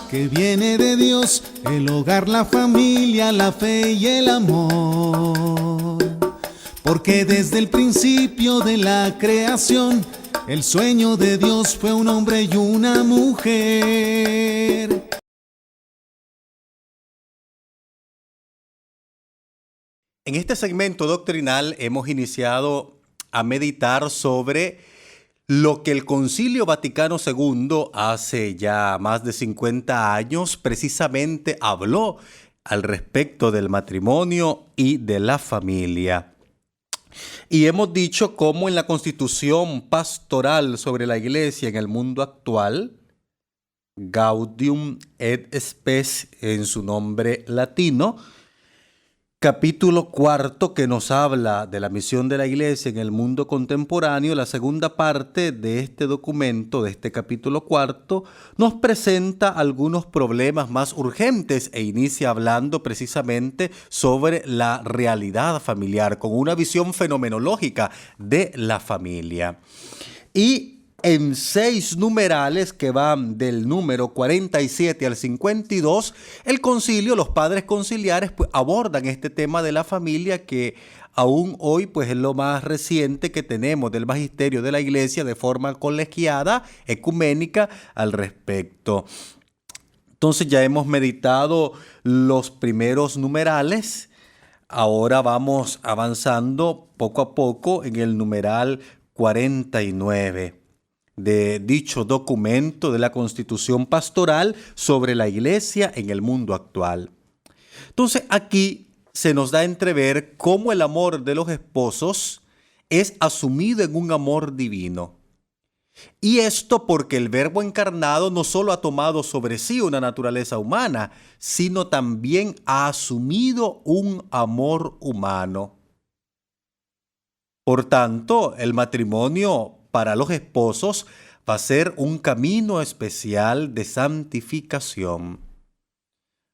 que viene de Dios, el hogar, la familia, la fe y el amor. Porque desde el principio de la creación, el sueño de Dios fue un hombre y una mujer. En este segmento doctrinal hemos iniciado a meditar sobre lo que el Concilio Vaticano II hace ya más de 50 años precisamente habló al respecto del matrimonio y de la familia. Y hemos dicho cómo en la Constitución Pastoral sobre la Iglesia en el mundo actual, Gaudium et Spes en su nombre latino, capítulo 4, que nos habla de la misión de la Iglesia en el mundo contemporáneo, la segunda parte de este documento, de este capítulo 4, nos presenta algunos problemas más urgentes e inicia hablando precisamente sobre la realidad familiar, con una visión fenomenológica de la familia. Y en 6 numerales que van del número 47 al 52, el concilio, los padres conciliares, pues, abordan este tema de la familia que aún hoy pues, es lo más reciente que tenemos del magisterio de la Iglesia de forma colegiada, ecuménica al respecto. Entonces ya hemos meditado los primeros numerales. Ahora vamos avanzando poco a poco en el numeral 49. De dicho documento de la Constitución Pastoral sobre la Iglesia en el mundo actual. Entonces aquí se nos da a entrever cómo el amor de los esposos es asumido en un amor divino. Y esto porque el Verbo encarnado no solo ha tomado sobre sí una naturaleza humana, sino también ha asumido un amor humano. Por tanto, el matrimonio para los esposos va a ser un camino especial de santificación.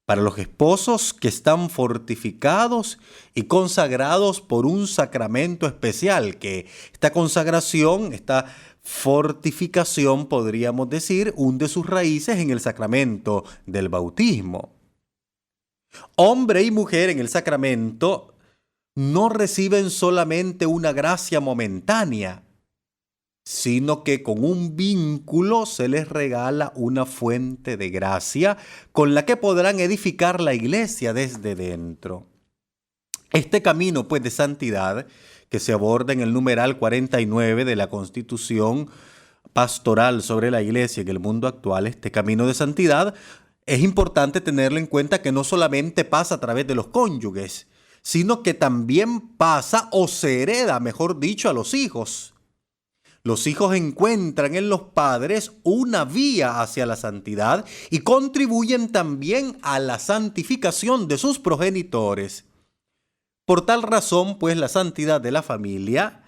Para los esposos que están fortificados y consagrados por un sacramento especial, que esta consagración, esta fortificación, podríamos decir, hunde sus raíces en el sacramento del bautismo. Hombre y mujer en el sacramento no reciben solamente una gracia momentánea, sino que con un vínculo se les regala una fuente de gracia con la que podrán edificar la iglesia desde dentro. Este camino, pues, de santidad que se aborda en el numeral 49 de la Constitución Pastoral sobre la Iglesia en el mundo actual, este camino de santidad, es importante tenerlo en cuenta que no solamente pasa a través de los cónyuges, sino que también pasa o se hereda, mejor dicho, a los hijos. Los hijos encuentran en los padres una vía hacia la santidad y contribuyen también a la santificación de sus progenitores. Por tal razón, pues, la santidad de la familia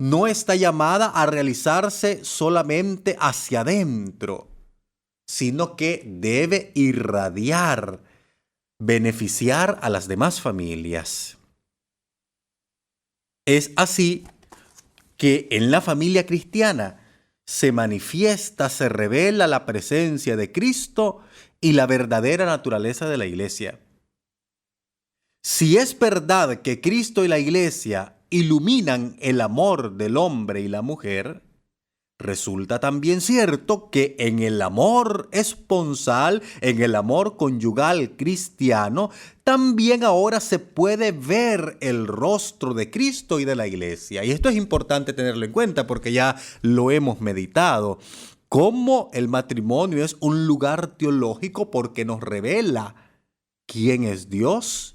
no está llamada a realizarse solamente hacia adentro, sino que debe irradiar, beneficiar a las demás familias. Es así que en la familia cristiana se manifiesta, se revela la presencia de Cristo y la verdadera naturaleza de la Iglesia. Si es verdad que Cristo y la Iglesia iluminan el amor del hombre y la mujer, resulta también cierto que en el amor esponsal, en el amor conyugal cristiano, también ahora se puede ver el rostro de Cristo y de la Iglesia. Y esto es importante tenerlo en cuenta porque ya lo hemos meditado. Cómo el matrimonio es un lugar teológico porque nos revela quién es Dios,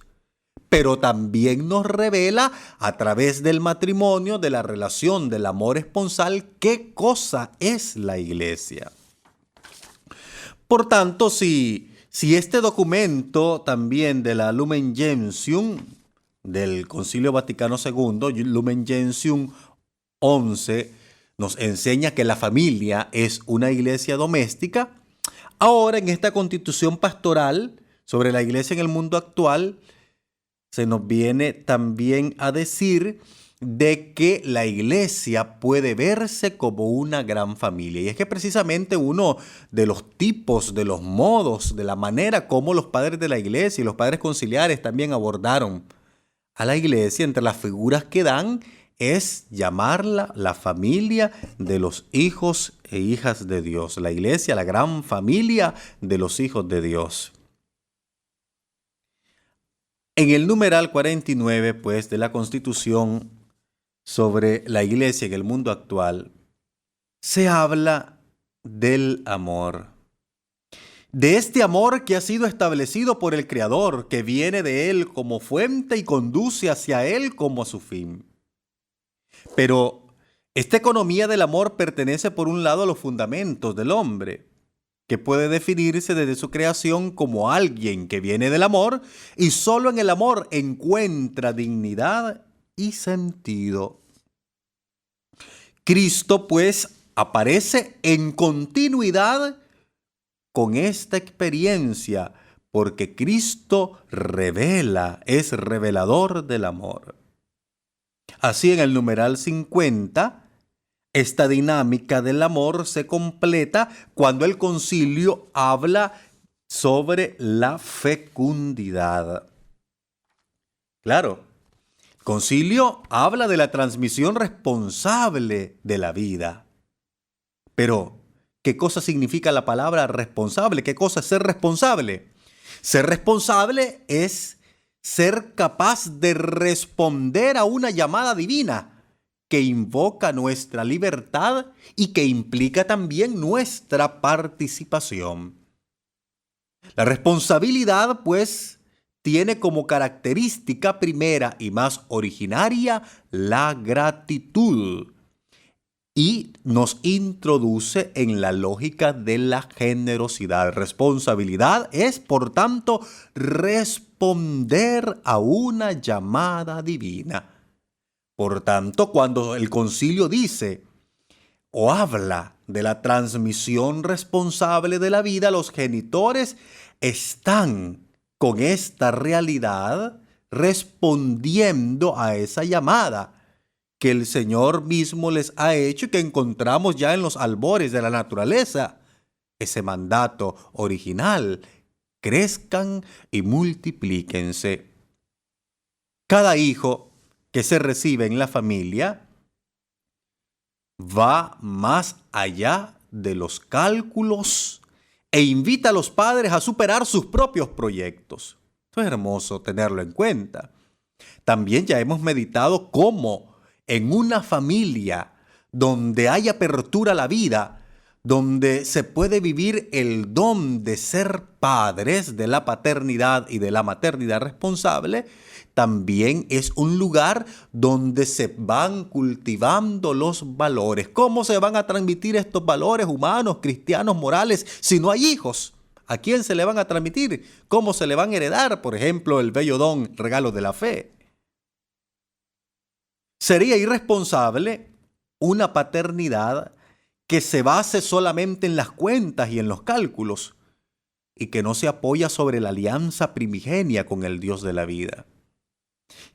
pero también nos revela a través del matrimonio, de la relación del amor esponsal, qué cosa es la Iglesia. Por tanto, si este documento también de la Lumen Gentium del Concilio Vaticano II, Lumen Gentium 11, nos enseña que la familia es una iglesia doméstica, ahora en esta Constitución Pastoral sobre la Iglesia en el mundo actual, se nos viene también a decir de que la iglesia puede verse como una gran familia. Y es que precisamente uno de los tipos, de los modos, de la manera como los padres de la iglesia y los padres conciliares también abordaron a la iglesia, entre las figuras que dan, es llamarla la familia de los hijos e hijas de Dios. La iglesia, la gran familia de los hijos de Dios. En el numeral 49, pues, de la Constitución sobre la iglesia en el mundo actual, se habla del amor. De este amor que ha sido establecido por el Creador, que viene de Él como fuente y conduce hacia Él como a su fin. Pero esta economía del amor pertenece por un lado a los fundamentos del hombre, que puede definirse desde su creación como alguien que viene del amor y solo en el amor encuentra dignidad y sentido. Cristo, pues, aparece en continuidad con esta experiencia, porque Cristo revela, es revelador del amor. Así, en el numeral 50, esta dinámica del amor se completa cuando el concilio habla sobre la fecundidad. Claro, el concilio habla de la transmisión responsable de la vida. Pero, ¿qué cosa significa la palabra responsable? ¿Qué cosa es ser responsable? Ser responsable es ser capaz de responder a una llamada divina que invoca nuestra libertad y que implica también nuestra participación. La responsabilidad, pues, tiene como característica primera y más originaria la gratitud y nos introduce en la lógica de la generosidad. Responsabilidad es, por tanto, responder a una llamada divina. Por tanto, cuando el concilio dice o habla de la transmisión responsable de la vida, los genitores están con esta realidad respondiendo a esa llamada que el Señor mismo les ha hecho y que encontramos ya en los albores de la naturaleza. Ese mandato original: crezcan y multiplíquense. Cada hijo que se recibe en la familia va más allá de los cálculos e invita a los padres a superar sus propios proyectos. Esto es hermoso tenerlo en cuenta. También ya hemos meditado cómo en una familia donde hay apertura a la vida, donde se puede vivir el don de ser padres, de la paternidad y de la maternidad responsable, también es un lugar donde se van cultivando los valores. ¿Cómo se van a transmitir estos valores humanos, cristianos, morales, si no hay hijos? ¿A quién se le van a transmitir? ¿Cómo se le van a heredar? Por ejemplo, el bello don, regalo de la fe. Sería irresponsable una paternidad que se base solamente en las cuentas y en los cálculos y que no se apoya sobre la alianza primigenia con el Dios de la vida.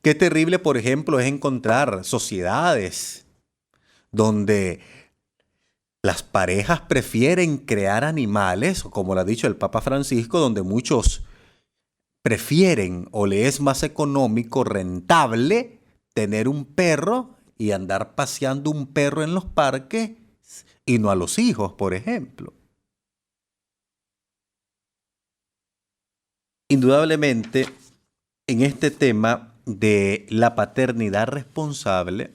Qué terrible, por ejemplo, es encontrar sociedades donde las parejas prefieren crear animales, como lo ha dicho el Papa Francisco, donde muchos prefieren o le es más económico, rentable, tener un perro y andar paseando un perro en los parques y no a los hijos, por ejemplo. Indudablemente, en este tema de la paternidad responsable,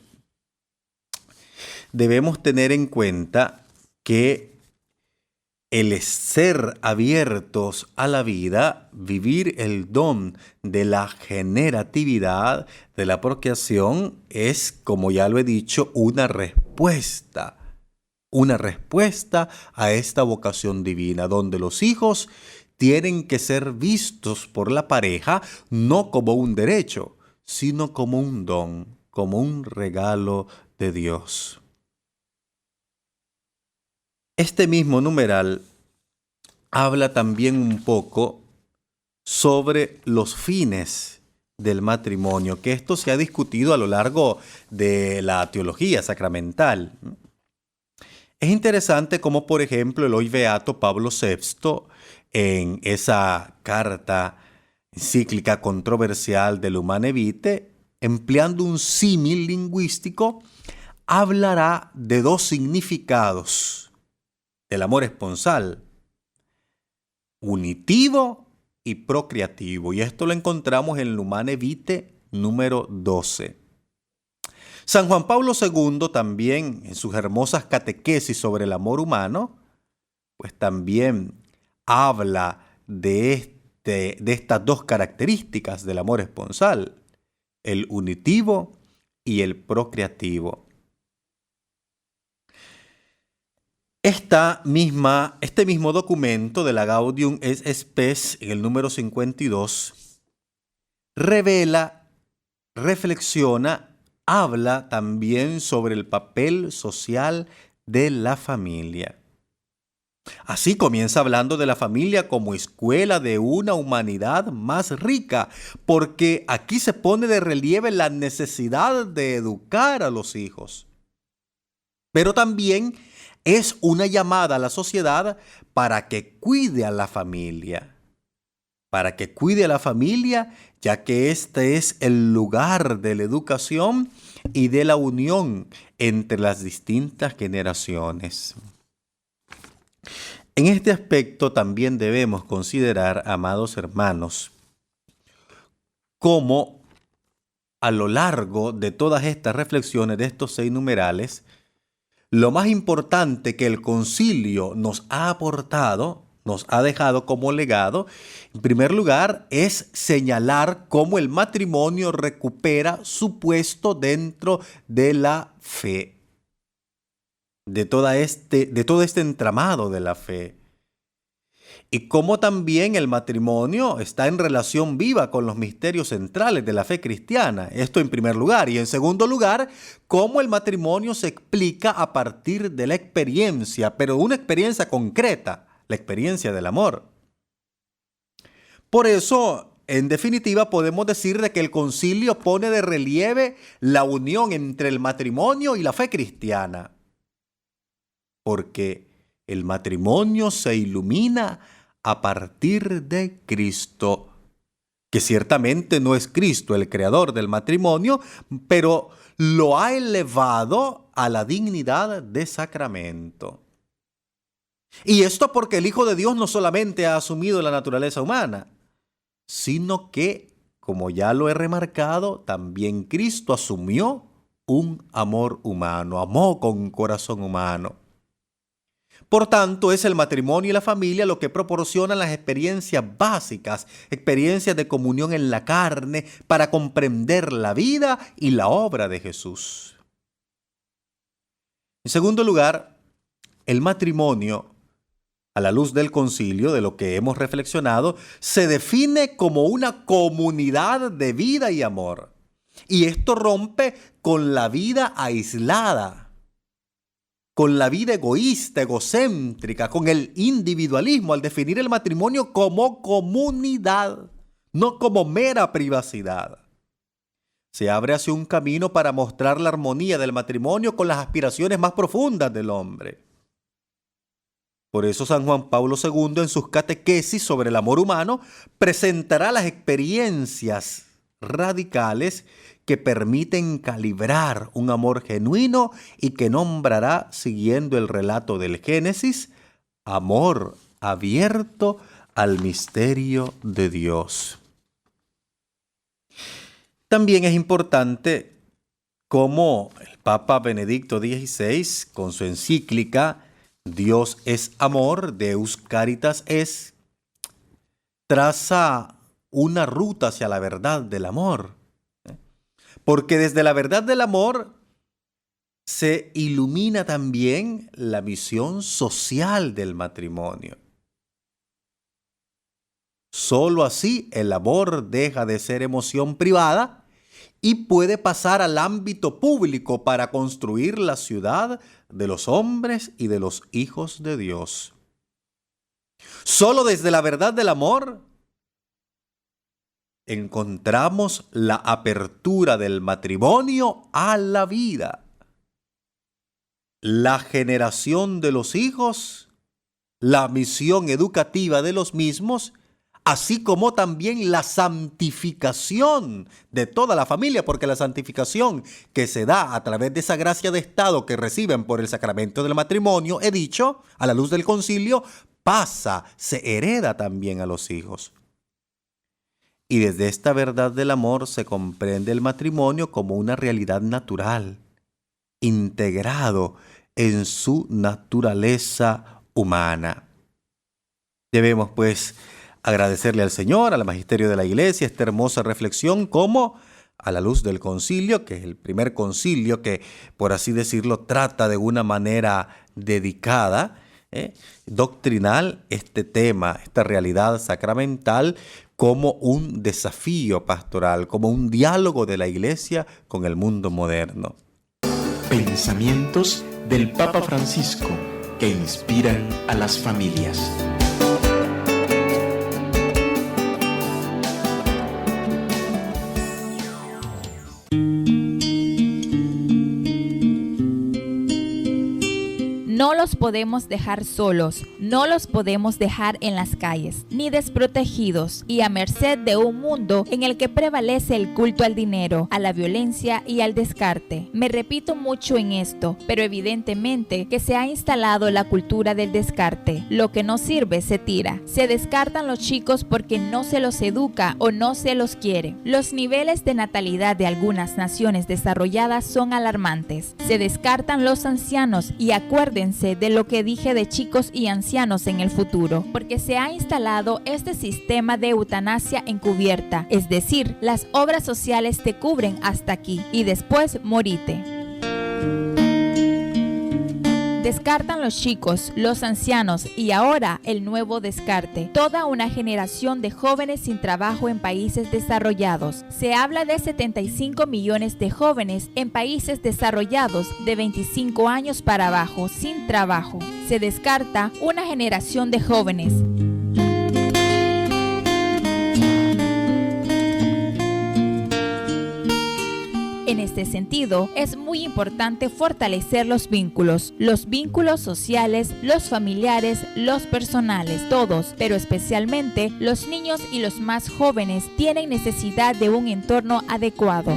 debemos tener en cuenta que el ser abiertos a la vida, vivir el don de la generatividad, de la procreación, es, como ya lo he dicho, una respuesta a esta vocación divina, donde los hijos tienen que ser vistos por la pareja no como un derecho, sino como un don, como un regalo de Dios. Este mismo numeral habla también un poco sobre los fines del matrimonio, que esto se ha discutido a lo largo de la teología sacramental. Es interesante cómo, por ejemplo, el hoy beato Pablo VI, en esa carta encíclica controversial del Humane Vitae, empleando un símil lingüístico, hablará de dos significados del amor esponsal: unitivo y procreativo. Y esto lo encontramos en el Humane Vitae número 12. San Juan Pablo II también, en sus hermosas catequesis sobre el amor humano, pues también habla de estas dos características del amor esponsal: el unitivo y el procreativo. Este mismo documento de la Gaudium et Spes, en el número 52, revela, reflexiona, habla también sobre el papel social de la familia. Así comienza hablando de la familia como escuela de una humanidad más rica, porque aquí se pone de relieve la necesidad de educar a los hijos. Pero también es una llamada a la sociedad para que cuide a la familia. Para que cuide a la familia, ya que este es el lugar de la educación y de la unión entre las distintas generaciones. En este aspecto también debemos considerar, amados hermanos, cómo a lo largo de todas estas reflexiones de estos 6 numerales, lo más importante que el concilio nos ha aportado, nos ha dejado como legado, en primer lugar, es señalar cómo el matrimonio recupera su puesto dentro de la fe, de todo este entramado de la fe. Y cómo también el matrimonio está en relación viva con los misterios centrales de la fe cristiana. Esto en primer lugar. Y en segundo lugar, cómo el matrimonio se explica a partir de la experiencia, pero una experiencia concreta, la experiencia del amor. Por eso, en definitiva, podemos decir de que el concilio pone de relieve la unión entre el matrimonio y la fe cristiana. Porque el matrimonio se ilumina a partir de Cristo, que ciertamente no es Cristo el creador del matrimonio, pero lo ha elevado a la dignidad de sacramento. Y esto porque el Hijo de Dios no solamente ha asumido la naturaleza humana, sino que, como ya lo he remarcado, también Cristo asumió un amor humano, amó con corazón humano. Por tanto, es el matrimonio y la familia lo que proporcionan las experiencias básicas, experiencias de comunión en la carne, para comprender la vida y la obra de Jesús. En segundo lugar, el matrimonio, a la luz del concilio, de lo que hemos reflexionado, se define como una comunidad de vida y amor. Y esto rompe con la vida aislada, con la vida egoísta, egocéntrica, con el individualismo, al definir el matrimonio como comunidad, no como mera privacidad. Se abre así un camino para mostrar la armonía del matrimonio con las aspiraciones más profundas del hombre. Por eso San Juan Pablo II, en sus catequesis sobre el amor humano, presentará las experiencias radicales que permiten calibrar un amor genuino y que nombrará, siguiendo el relato del Génesis, amor abierto al misterio de Dios. También es importante cómo el Papa Benedicto XVI, con su encíclica Dios es amor, Deus Caritas es, traza una ruta hacia la verdad del amor. Porque desde la verdad del amor se ilumina también la misión social del matrimonio. Solo así el amor deja de ser emoción privada y puede pasar al ámbito público para construir la ciudad de los hombres y de los hijos de Dios. Solo desde la verdad del amor encontramos la apertura del matrimonio a la vida, la generación de los hijos, la misión educativa de los mismos, así como también la santificación de toda la familia, porque la santificación que se da a través de esa gracia de estado que reciben por el sacramento del matrimonio, he dicho, a la luz del concilio, pasa, se hereda también a los hijos. Y desde esta verdad del amor se comprende el matrimonio como una realidad natural, integrado en su naturaleza humana. Debemos, pues, agradecerle al Señor, al magisterio de la Iglesia, esta hermosa reflexión, como a la luz del concilio, que es el primer concilio que, por así decirlo, trata de una manera dedicada, doctrinal, este tema, esta realidad sacramental, como un desafío pastoral, como un diálogo de la Iglesia con el mundo moderno. Pensamientos del Papa Francisco que inspiran a las familias. No los podemos dejar solos, no los podemos dejar en las calles, ni desprotegidos y a merced de un mundo en el que prevalece el culto al dinero, a la violencia y al descarte. Me repito mucho en esto, pero evidentemente que se ha instalado la cultura del descarte. Lo que no sirve se tira. Se descartan los chicos porque no se los educa o no se los quiere. Los niveles de natalidad de algunas naciones desarrolladas son alarmantes. Se descartan los ancianos y acuérdense de lo que dije de chicos y ancianos en el futuro, porque se ha instalado este sistema de eutanasia encubierta, es decir, las obras sociales te cubren hasta aquí y después morite. Descartan los chicos, los ancianos y ahora el nuevo descarte. Toda una generación de jóvenes sin trabajo en países desarrollados. Se habla de 75 millones de jóvenes en países desarrollados de 25 años para abajo sin trabajo. Se descarta una generación de jóvenes. En este sentido, es muy importante fortalecer los vínculos sociales, los familiares, los personales, todos, pero especialmente los niños y los más jóvenes tienen necesidad de un entorno adecuado.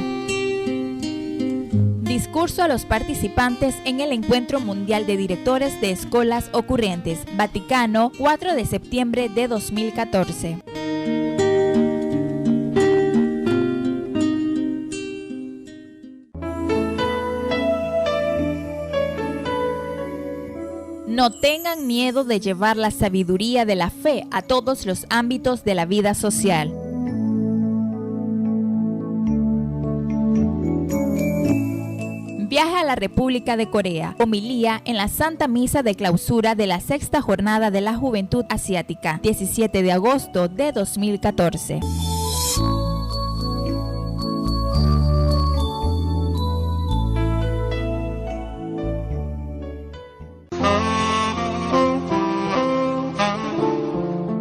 Discurso a los participantes en el Encuentro Mundial de Directores de Escuelas Ocurrentes, Vaticano, 4 de septiembre de 2014. No tengan miedo de llevar la sabiduría de la fe a todos los ámbitos de la vida social. Viaje a la República de Corea. Homilía en la Santa Misa de Clausura de la Sexta Jornada de la Juventud Asiática, 17 de agosto de 2014.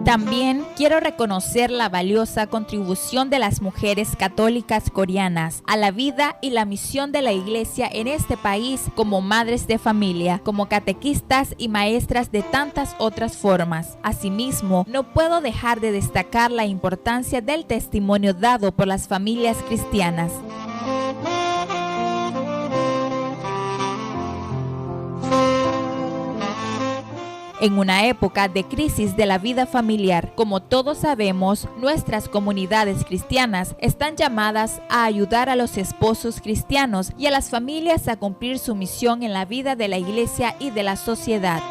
También quiero reconocer la valiosa contribución de las mujeres católicas coreanas a la vida y la misión de la Iglesia en este país como madres de familia, como catequistas y maestras de tantas otras formas. Asimismo, no puedo dejar de destacar la importancia del testimonio dado por las familias cristianas. En una época de crisis de la vida familiar, como todos sabemos, nuestras comunidades cristianas están llamadas a ayudar a los esposos cristianos y a las familias a cumplir su misión en la vida de la Iglesia y de la sociedad.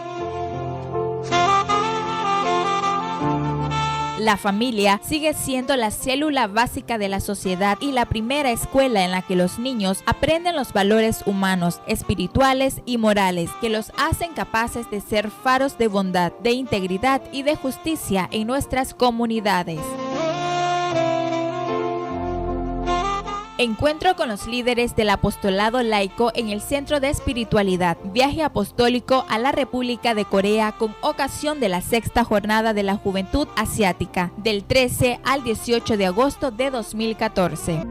La familia sigue siendo la célula básica de la sociedad y la primera escuela en la que los niños aprenden los valores humanos, espirituales y morales que los hacen capaces de ser faros de bondad, de integridad y de justicia en nuestras comunidades. Encuentro con los líderes del apostolado laico en el Centro de Espiritualidad, viaje apostólico a la República de Corea con ocasión de la 6ª Jornada de la Juventud Asiática, del 13 al 18 de agosto de 2014.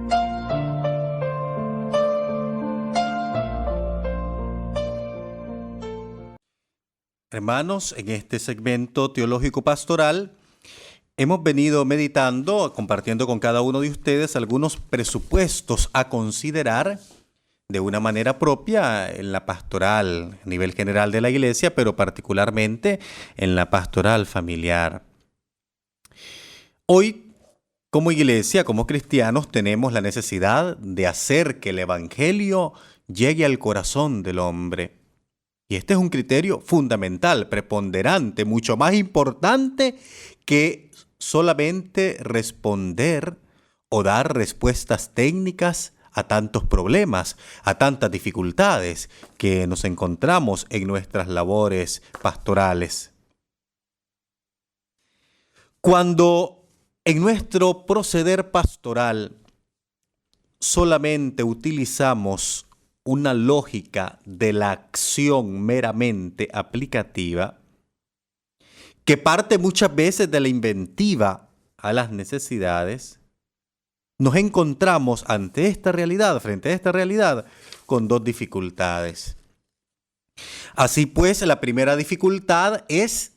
Hermanos, en este segmento teológico pastoral hemos venido meditando, compartiendo con cada uno de ustedes algunos presupuestos a considerar de una manera propia en la pastoral a nivel general de la Iglesia, pero particularmente en la pastoral familiar. Hoy, como Iglesia, como cristianos, tenemos la necesidad de hacer que el Evangelio llegue al corazón del hombre. Y este es un criterio fundamental, preponderante, mucho más importante que solamente responder o dar respuestas técnicas a tantos problemas, a tantas dificultades que nos encontramos en nuestras labores pastorales. Cuando en nuestro proceder pastoral solamente utilizamos una lógica de la acción meramente aplicativa, que parte muchas veces de la inventiva a las necesidades, nos encontramos frente a esta realidad, con dos dificultades. Así pues, la primera dificultad es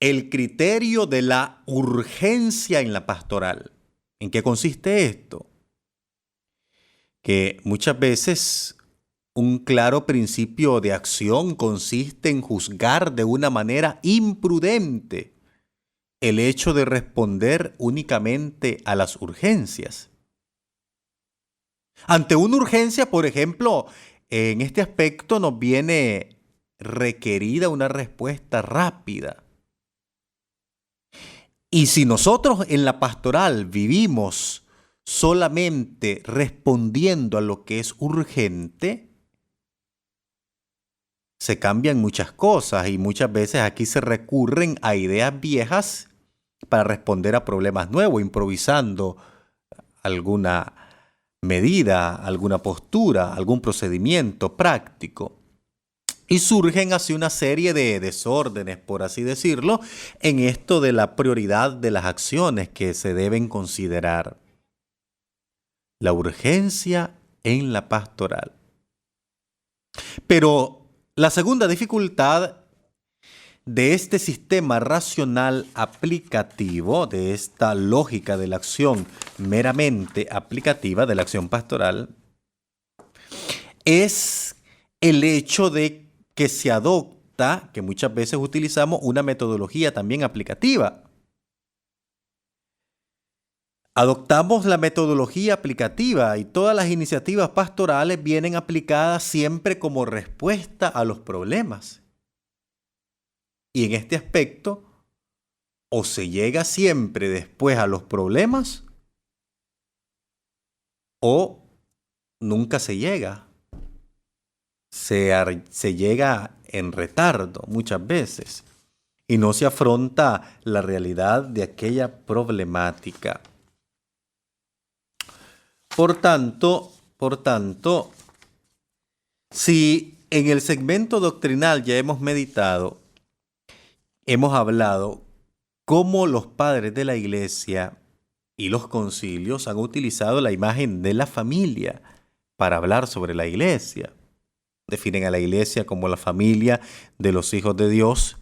el criterio de la urgencia en la pastoral. ¿En qué consiste esto? Que muchas veces un claro principio de acción consiste en juzgar de una manera imprudente el hecho de responder únicamente a las urgencias. Ante una urgencia, por ejemplo, en este aspecto nos viene requerida una respuesta rápida. Y si nosotros en la pastoral vivimos solamente respondiendo a lo que es urgente, se cambian muchas cosas y muchas veces aquí se recurren a ideas viejas para responder a problemas nuevos, improvisando alguna medida, alguna postura, algún procedimiento práctico. Y surgen así una serie de desórdenes, por así decirlo, en esto de la prioridad de las acciones que se deben considerar. La urgencia en la pastoral. Pero la segunda dificultad de este sistema racional aplicativo, de esta lógica de la acción meramente aplicativa, de la acción pastoral, es el hecho de que se adopta, que muchas veces utilizamos una metodología también aplicativa. Adoptamos la metodología aplicativa y todas las iniciativas pastorales vienen aplicadas siempre como respuesta a los problemas. Y en este aspecto, o se llega siempre después a los problemas, o nunca se llega. Se llega en retardo muchas veces y no se afronta la realidad de aquella problemática. Por tanto, si en el segmento doctrinal ya hemos meditado, hemos hablado cómo los padres de la Iglesia y los concilios han utilizado la imagen de la familia para hablar sobre la Iglesia. Definen a la Iglesia como la familia de los hijos de Dios.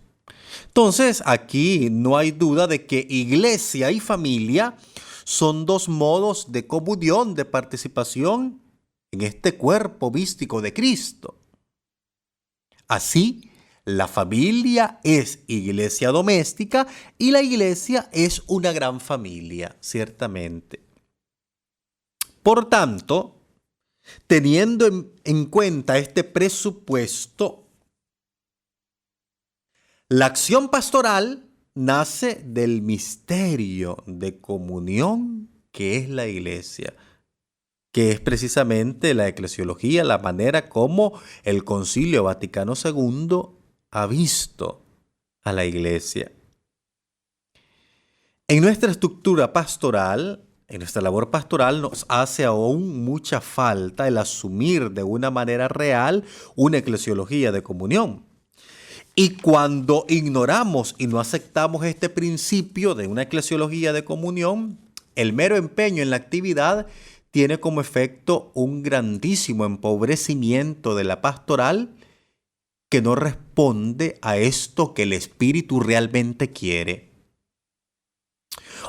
Entonces, aquí no hay duda de que Iglesia y familia son dos modos de comunión, de participación en este cuerpo místico de Cristo. Así, la familia es iglesia doméstica y la iglesia es una gran familia, ciertamente. Por tanto, teniendo en cuenta este presupuesto, la acción pastoral nace del misterio de comunión que es la iglesia, que es precisamente la eclesiología, la manera como el Concilio Vaticano II ha visto a la iglesia. En nuestra estructura pastoral, en nuestra labor pastoral nos hace aún mucha falta el asumir de una manera real una eclesiología de comunión. Y cuando ignoramos y no aceptamos este principio de una eclesiología de comunión, el mero empeño en la actividad tiene como efecto un grandísimo empobrecimiento de la pastoral que no responde a esto que el Espíritu realmente quiere.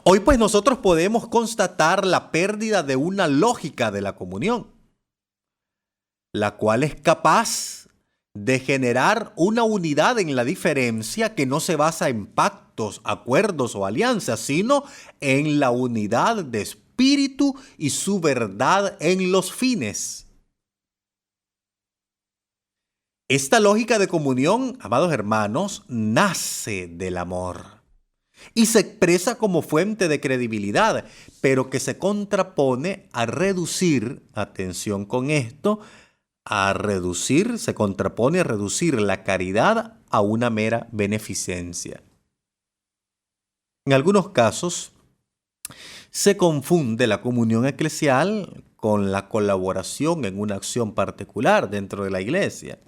Hoy pues nosotros podemos constatar la pérdida de una lógica de la comunión, la cual es capaz de generar una unidad en la diferencia que no se basa en pactos, acuerdos o alianzas, sino en la unidad de espíritu y su verdad en los fines. Esta lógica de comunión, amados hermanos, nace del amor y se expresa como fuente de credibilidad, pero que se contrapone a reducir, atención con esto, se contrapone a reducir la caridad a una mera beneficencia. En algunos casos, se confunde la comunión eclesial con la colaboración en una acción particular dentro de la iglesia.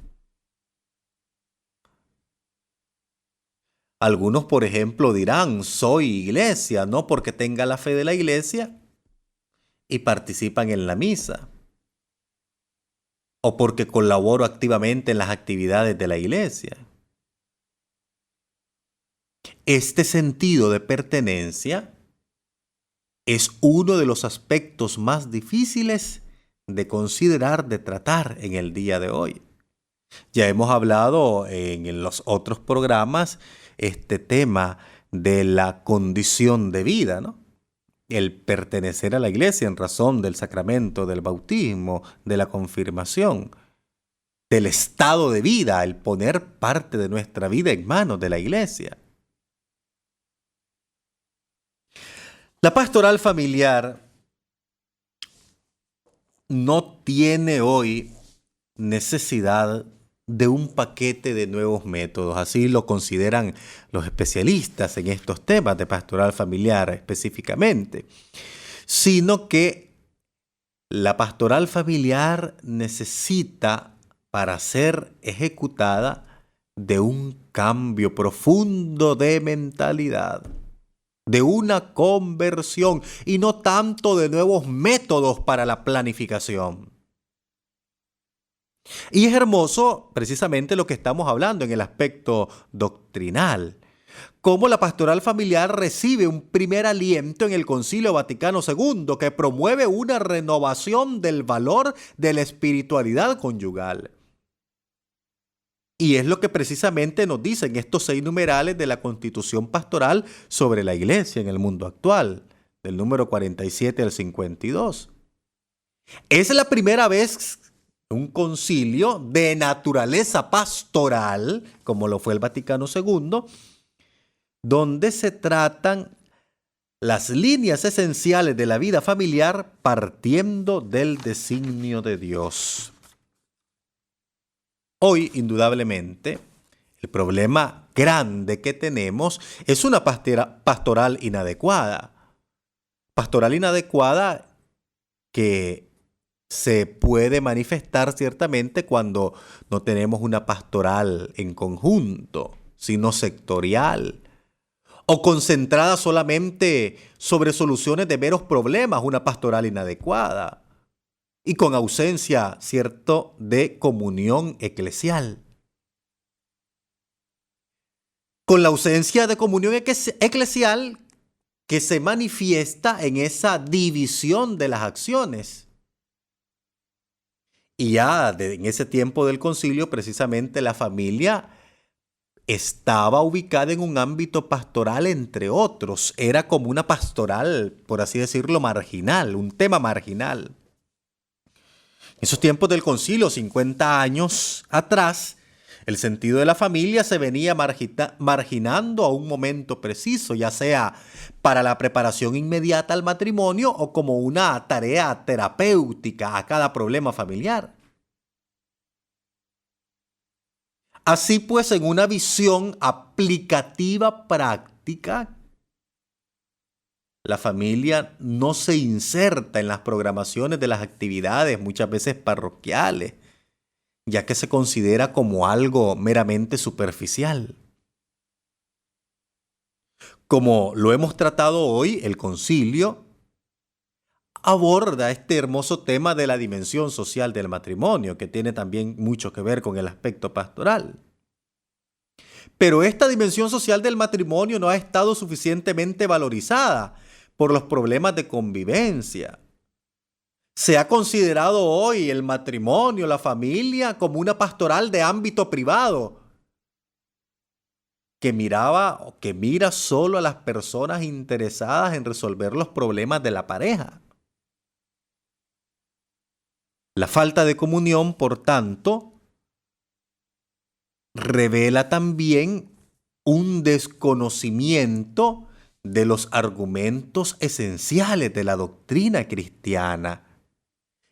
Algunos, por ejemplo, dirán, soy iglesia, no porque tenga la fe de la iglesia y participan en la misa, o porque colaboro activamente en las actividades de la iglesia. Este sentido de pertenencia es uno de los aspectos más difíciles de considerar, de tratar en el día de hoy. Ya hemos hablado en los otros programas este tema de la condición de vida, ¿no? El pertenecer a la iglesia en razón del sacramento del bautismo, de la confirmación, del estado de vida, el poner parte de nuestra vida en manos de la iglesia. La pastoral familiar no tiene hoy necesidad de un paquete de nuevos métodos, así lo consideran los especialistas en estos temas de pastoral familiar específicamente, sino que la pastoral familiar necesita, para ser ejecutada, de un cambio profundo de mentalidad, de una conversión y no tanto de nuevos métodos para la planificación. Y es hermoso precisamente lo que estamos hablando en el aspecto doctrinal, cómo la pastoral familiar recibe un primer aliento en el Concilio Vaticano II que promueve una renovación del valor de la espiritualidad conyugal. Y es lo que precisamente nos dicen estos 6 numerales de la Constitución Pastoral sobre la Iglesia en el mundo actual, del número 47 al 52. Es la primera vez un concilio de naturaleza pastoral, como lo fue el Vaticano II, donde se tratan las líneas esenciales de la vida familiar partiendo del designio de Dios. Hoy, indudablemente, el problema grande que tenemos es una pastoral inadecuada. Pastoral inadecuada que se puede manifestar ciertamente cuando no tenemos una pastoral en conjunto, sino sectorial, o concentrada solamente sobre soluciones de meros problemas, una pastoral inadecuada, y con ausencia, cierto, de comunión eclesial. Con la ausencia de comunión eclesial que se manifiesta en esa división de las acciones. Y ya en ese tiempo del concilio, precisamente la familia estaba ubicada en un ámbito pastoral, entre otros. Era como una pastoral, por así decirlo, marginal, un tema marginal. En esos tiempos del concilio, 50 años atrás, el sentido de la familia se venía marginando a un momento preciso, ya sea para la preparación inmediata al matrimonio o como una tarea terapéutica a cada problema familiar. Así pues, en una visión aplicativa práctica, la familia no se inserta en las programaciones de las actividades, muchas veces parroquiales, ya que se considera como algo meramente superficial. Como lo hemos tratado hoy, el concilio aborda este hermoso tema de la dimensión social del matrimonio, que tiene también mucho que ver con el aspecto pastoral. Pero esta dimensión social del matrimonio no ha estado suficientemente valorizada por los problemas de convivencia. Se ha considerado hoy el matrimonio, la familia, como una pastoral de ámbito privado, que mira solo a las personas interesadas en resolver los problemas de la pareja. La falta de comunión, por tanto, revela también un desconocimiento de los argumentos esenciales de la doctrina cristiana.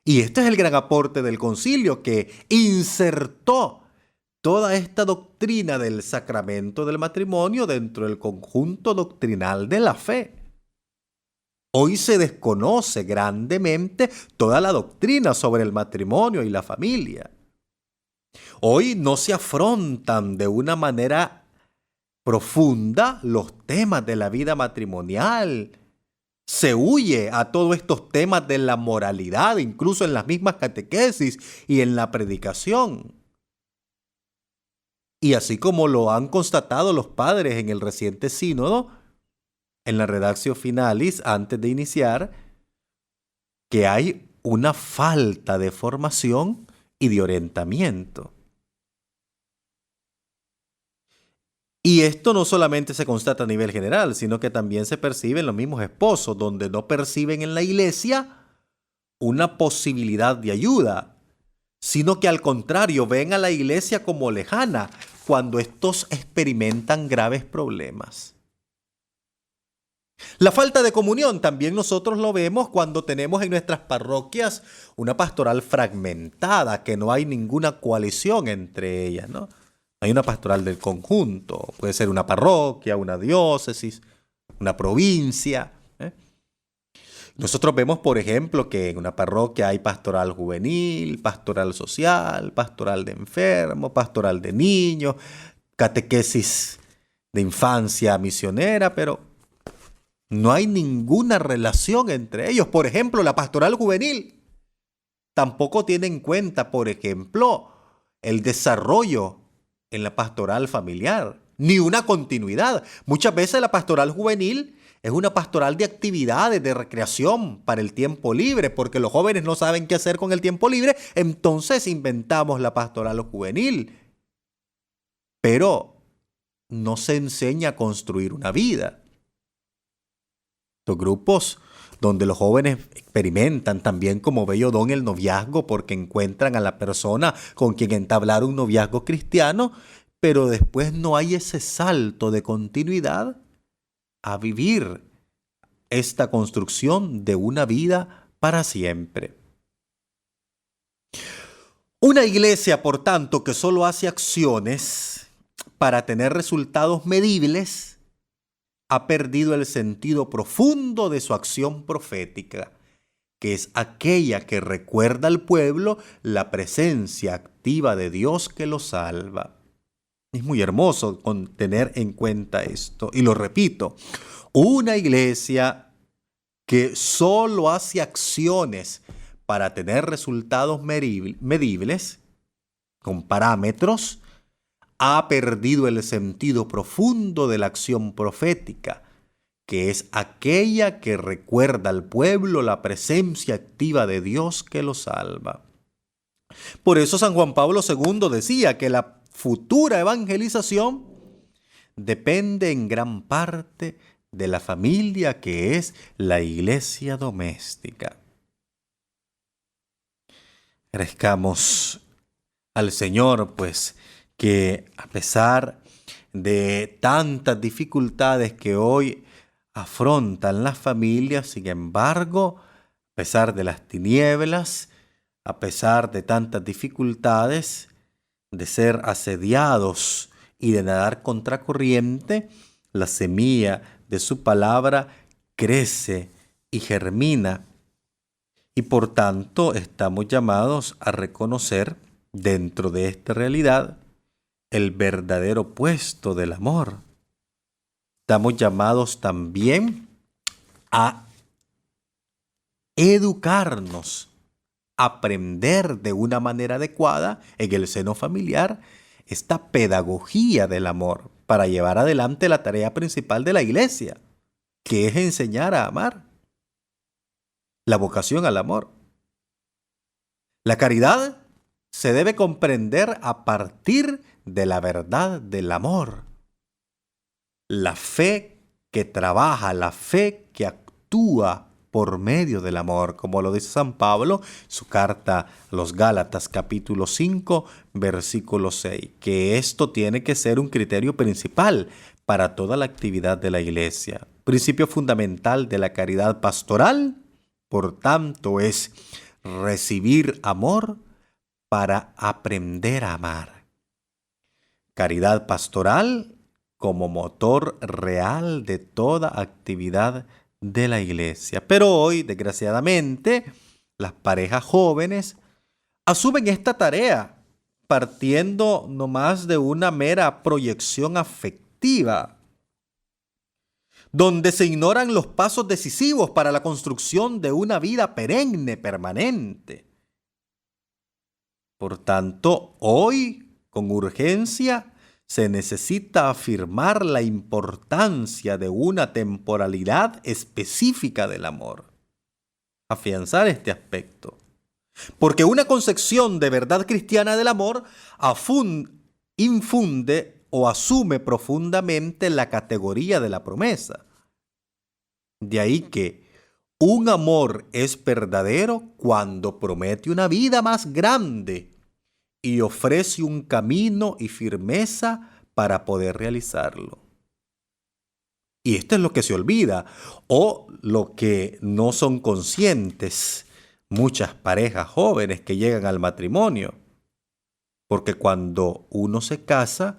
Y este es el gran aporte del concilio, que insertó toda esta doctrina del sacramento del matrimonio dentro del conjunto doctrinal de la fe. Hoy se desconoce grandemente toda la doctrina sobre el matrimonio y la familia. Hoy no se afrontan de una manera profunda los temas de la vida matrimonial. Se huye a todos estos temas de la moralidad, incluso en las mismas catequesis y en la predicación. Y así como lo han constatado los padres en el reciente sínodo, en la Redatio Finalis, antes de iniciar, que hay una falta de formación y de orientamiento. Y esto no solamente se constata a nivel general, sino que también se percibe en los mismos esposos, donde no perciben en la iglesia una posibilidad de ayuda, sino que al contrario ven a la iglesia como lejana cuando estos experimentan graves problemas. La falta de comunión también nosotros lo vemos cuando tenemos en nuestras parroquias una pastoral fragmentada, que no hay ninguna coalición entre ellas, ¿no? Hay una pastoral del conjunto, puede ser una parroquia, una diócesis, una provincia. Nosotros vemos, por ejemplo, que en una parroquia hay pastoral juvenil, pastoral social, pastoral de enfermos, pastoral de niños, catequesis de infancia misionera, pero no hay ninguna relación entre ellos. Por ejemplo, la pastoral juvenil tampoco tiene en cuenta, por ejemplo, el desarrollo en la pastoral familiar, ni una continuidad. Muchas veces la pastoral juvenil es una pastoral de actividades, de recreación para el tiempo libre, porque los jóvenes no saben qué hacer con el tiempo libre, entonces inventamos la pastoral juvenil. Pero no se enseña a construir una vida. Los grupos donde los jóvenes experimentan también como bello don el noviazgo, porque encuentran a la persona con quien entablar un noviazgo cristiano, pero después no hay ese salto de continuidad a vivir esta construcción de una vida para siempre. Una iglesia, por tanto, que solo hace acciones para tener resultados medibles, ha perdido el sentido profundo de su acción profética, que es aquella que recuerda al pueblo la presencia activa de Dios que lo salva. Es muy hermoso tener en cuenta esto. Y lo repito, una iglesia que solo hace acciones para tener resultados medibles, con parámetros, ha perdido el sentido profundo de la acción profética, que es aquella que recuerda al pueblo la presencia activa de Dios que lo salva. Por eso San Juan Pablo II decía que la futura evangelización depende en gran parte de la familia, que es la iglesia doméstica. Agradezcamos al Señor, pues, que a pesar de tantas dificultades que hoy afrontan las familias, sin embargo, a pesar de las tinieblas, a pesar de tantas dificultades, de ser asediados y de nadar contracorriente, la semilla de su palabra crece y germina. Y por tanto estamos llamados a reconocer dentro de esta realidad el verdadero puesto del amor. Estamos llamados también a educarnos, aprender de una manera adecuada en el seno familiar esta pedagogía del amor para llevar adelante la tarea principal de la iglesia, que es enseñar a amar. La vocación al amor. La caridad se debe comprender a partir de la verdad del amor. La fe que trabaja, la fe que actúa por medio del amor, como lo dice San Pablo, su carta a los Gálatas, capítulo 5, versículo 6, que esto tiene que ser un criterio principal para toda la actividad de la iglesia. Principio fundamental de la caridad pastoral, por tanto, es recibir amor para aprender a amar. Caridad pastoral como motor real de toda actividad de la iglesia. Pero hoy, desgraciadamente, las parejas jóvenes asumen esta tarea partiendo nomás de una mera proyección afectiva, donde se ignoran los pasos decisivos para la construcción de una vida perenne, permanente. Por tanto, hoy, con urgencia, se necesita afirmar la importancia de una temporalidad específica del amor. Afianzar este aspecto. Porque una concepción de verdad cristiana del amor infunde o asume profundamente la categoría de la promesa. De ahí que un amor es verdadero cuando promete una vida más grande y ofrece un camino y firmeza para poder realizarlo. Y esto es lo que se olvida o lo que no son conscientes muchas parejas jóvenes que llegan al matrimonio. Porque cuando uno se casa,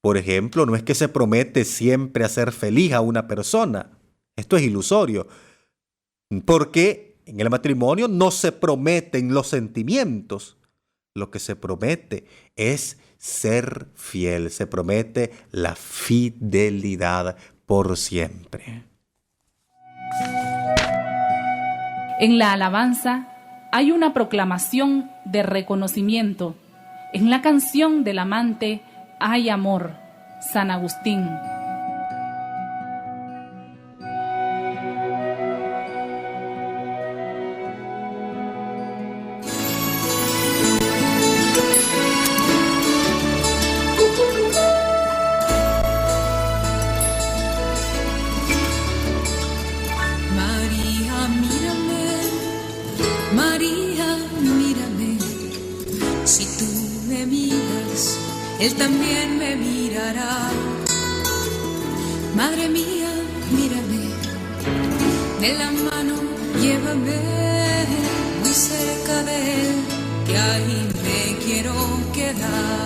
por ejemplo, no es que se promete siempre hacer feliz a una persona. Esto es ilusorio. Porque en el matrimonio no se prometen los sentimientos. Lo que se promete es ser fiel. Se promete la fidelidad por siempre. En la alabanza hay una proclamación de reconocimiento. En la canción del amante hay amor. San Agustín. Él también me mirará. Madre mía, mírame, de la mano llévame muy cerca de Él, que ahí me quiero quedar.